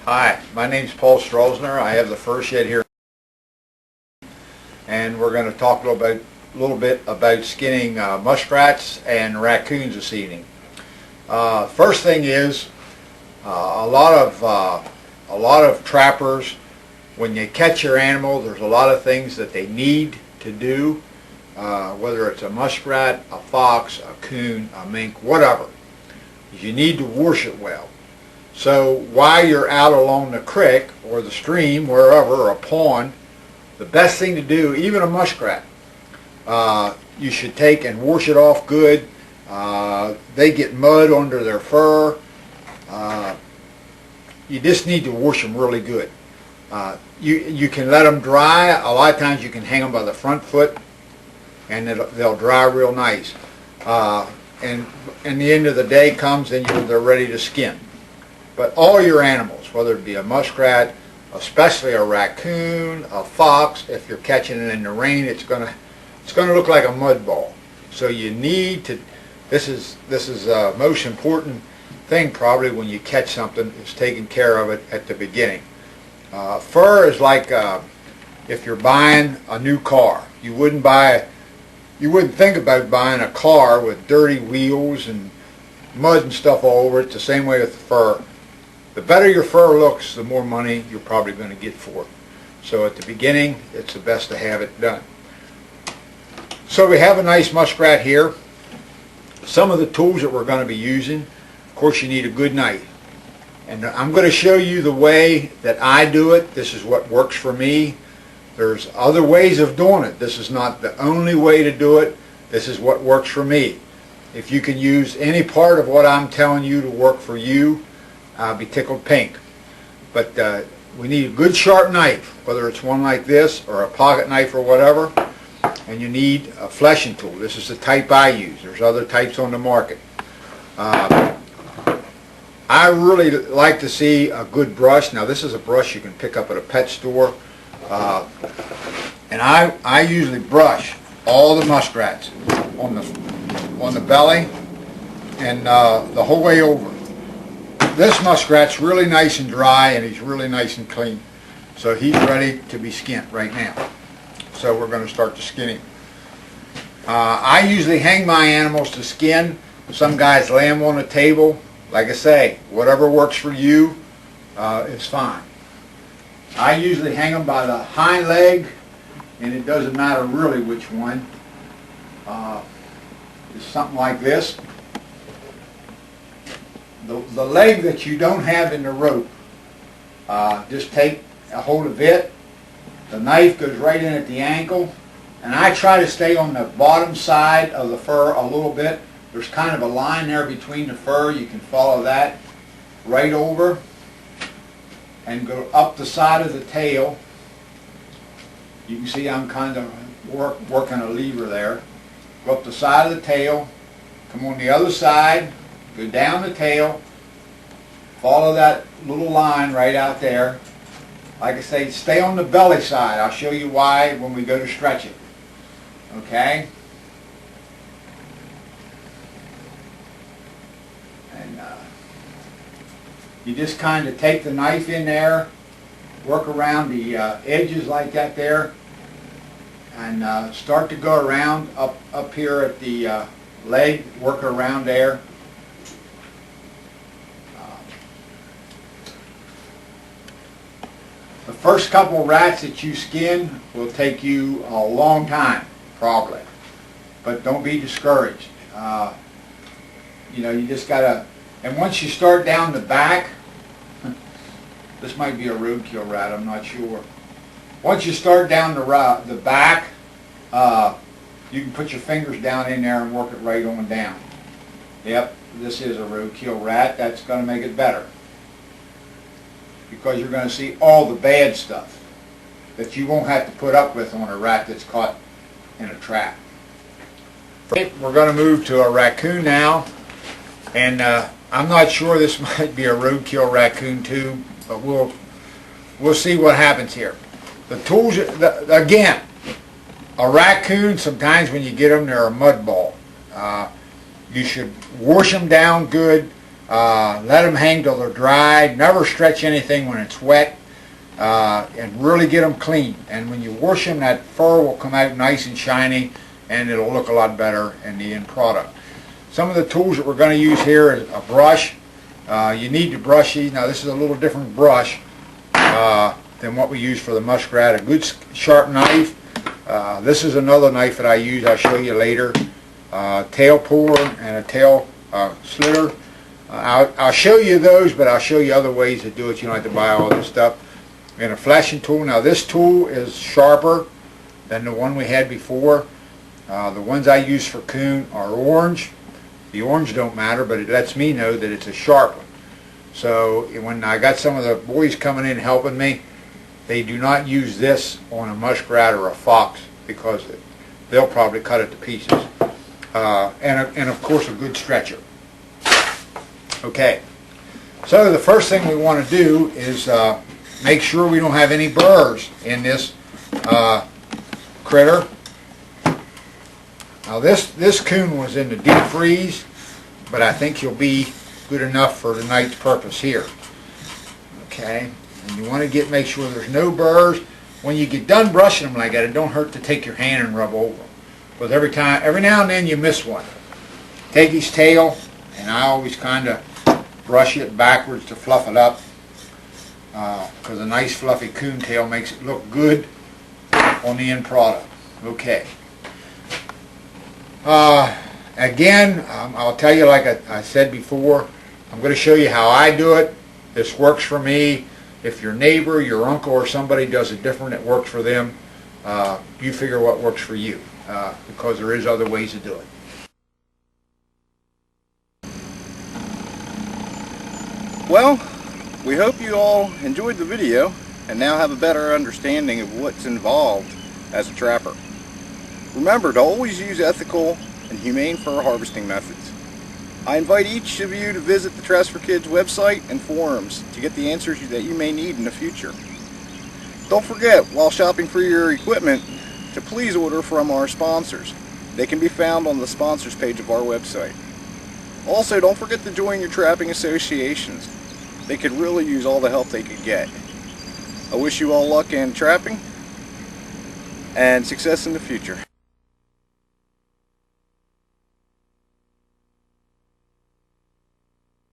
Hi, my name's Paul Strosner. I have the fur shed here, and we're going to talk a little bit about skinning muskrats and raccoons this evening. First thing is, a lot of trappers, when you catch your animal, there's a lot of things that they need to do, whether it's a muskrat, a fox, a coon, a mink, whatever. You need to wash it well. So while you're out along the creek or the stream, wherever, or a pond, the best thing to do, even a muskrat, you should take and wash it off good. They get mud under their fur. You just need to wash them really good. You can let them dry. A lot of times you can hang them by the front foot and they'll dry real nice. And the end of the day comes and they're ready to skin. But all your animals, whether it be a muskrat, especially a raccoon, a fox, if you're catching it in the rain, it's gonna look like a mud ball. So you need to. This is the most important thing probably when you catch something, is taking care of it at the beginning. Fur is like if you're buying a new car. You wouldn't think about buying a car with dirty wheels and mud and stuff all over it. It's the same way with the fur. The better your fur looks, the more money you're probably going to get for it. So at the beginning, it's the best to have it done. So we have a nice muskrat here. Some of the tools that we're going to be using, of course you need a good knife. And I'm going to show you the way that I do it. This is what works for me. There's other ways of doing it. This is not the only way to do it. This is what works for me. If you can use any part of what I'm telling you to work for you, I'll be tickled pink. But we need a good sharp knife, whether it's one like this or a pocket knife or whatever. And you need a fleshing tool. This is the type I use. There's other types on the market. I really like to see a good brush. Now this is a brush you can pick up at a pet store. And I usually brush all the muskrats on the belly and the whole way over. This muskrat's really nice and dry, and he's really nice and clean. So he's ready to be skinned right now. So we're going to start the skinning. I usually hang my animals to skin. Some guys lay them on the table. Like I say, whatever works for you is fine. I usually hang them by the hind leg, and it doesn't matter really which one. It's something like this. The leg that you don't have in the rope, just take a hold of it. The knife goes right in at the ankle, and I try to stay on the bottom side of the fur a little bit. There's kind of a line there between the fur. You can follow that right over and go up the side of the tail. You can see I'm kind of working a lever there. Go up the side of the tail, come on the other side, go down the tail, follow that little line right out there. Like I say, stay on the belly side. I'll show you why when we go to stretch it. Okay? And you just kind of take the knife in there, work around the edges like that there, and start to go around up here at the leg, work around there. The first couple rats that you skin will take you a long time, probably. But don't be discouraged. You just gotta, and once you start down the back, this might be a roadkill rat, I'm not sure. Once you start down the back, you can put your fingers down in there and work it right on down. Yep, this is a roadkill rat. That's going to make it better, because you're going to see all the bad stuff that you won't have to put up with on a rat that's caught in a trap. We're going to move to a raccoon now, and I'm not sure, this might be a roadkill raccoon too, but we'll see what happens here. The tools, again, a raccoon, sometimes when you get them, they're a mud ball. You should wash them down good. Let them hang till they're dry. Never stretch anything when it's wet. And really get them clean. And when you wash them, that fur will come out nice and shiny, and it'll look a lot better in the end product. Some of the tools that we're going to use here is a brush. You need to brush these. Now this is a little different brush than what we use for the muskrat. A good sharp knife. This is another knife that I use. I'll show you later. Tail puller and a tail slitter. I'll show you those, but I'll show you other ways to do it. You don't have to buy all this stuff. And a flashing tool. Now this tool is sharper than the one we had before. The ones I use for coon are orange. The orange don't matter, but it lets me know that it's a sharp one. So when I got some of the boys coming in helping me, they do not use this on a muskrat or a fox because they'll probably cut it to pieces. And of course a good stretcher. Okay, so the first thing we want to do is make sure we don't have any burrs in this critter. Now this coon was in the deep freeze, but I think he'll be good enough for tonight's purpose here. Okay, and you want to make sure there's no burrs. When you get done brushing them like that, it don't hurt to take your hand and rub over them, because every now and then you miss one. Take his tail, and I always kind of brush it backwards to fluff it up, because a nice fluffy coon tail makes it look good on the end product. Okay. Again, I'll tell you like I said before, I'm going to show you how I do it. This works for me. If your neighbor, your uncle, or somebody does it different, it works for them. You figure what works for you, because there is other ways to do it. Well, we hope you all enjoyed the video and now have a better understanding of what's involved as a trapper. Remember to always use ethical and humane fur harvesting methods. I invite each of you to visit the Traps for Kids website and forums to get the answers that you may need in the future. Don't forget, while shopping for your equipment, to please order from our sponsors. They can be found on the sponsors page of our website. Also, don't forget to join your trapping associations. They could really use all the help they could get. I wish you all luck in trapping and success in the future.